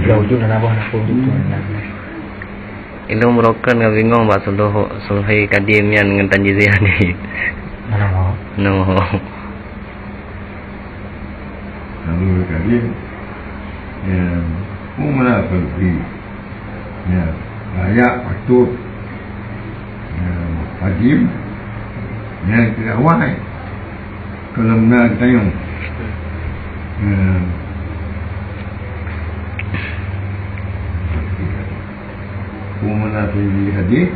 Jauh juga nak buat apa tu nak. Ilmu merokan ngah bingung bak sulhi kadim yan dengan tanjiziah ni. Mana mau? No. Lalu kadim yang mana pergi ya layak patut kadim yang tidak wahai kalau nak tayung mana pergi hadir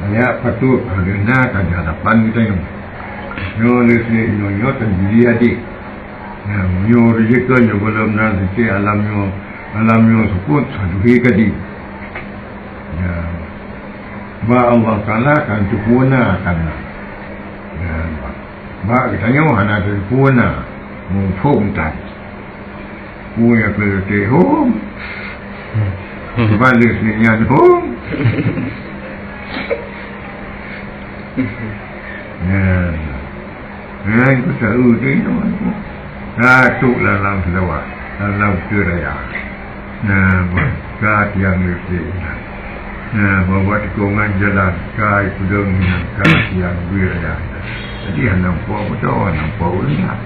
layak patut kerana kan hadapan kita yang lesni nyo tanjili hadir nyo rezeki nyo belum nanti alam nyo sukut saduhi kadi ya ba Allah Taala kan sempurna kan ya ba kita nyo hana sempurna mufung tan punya kelete home balik ni yan home ya itu selalu tu tu dalam selawat dalam keraya kat yang mesti bawa tikungan jalan kai kudung kat yang wiraya jadi nampak betul nampak ulang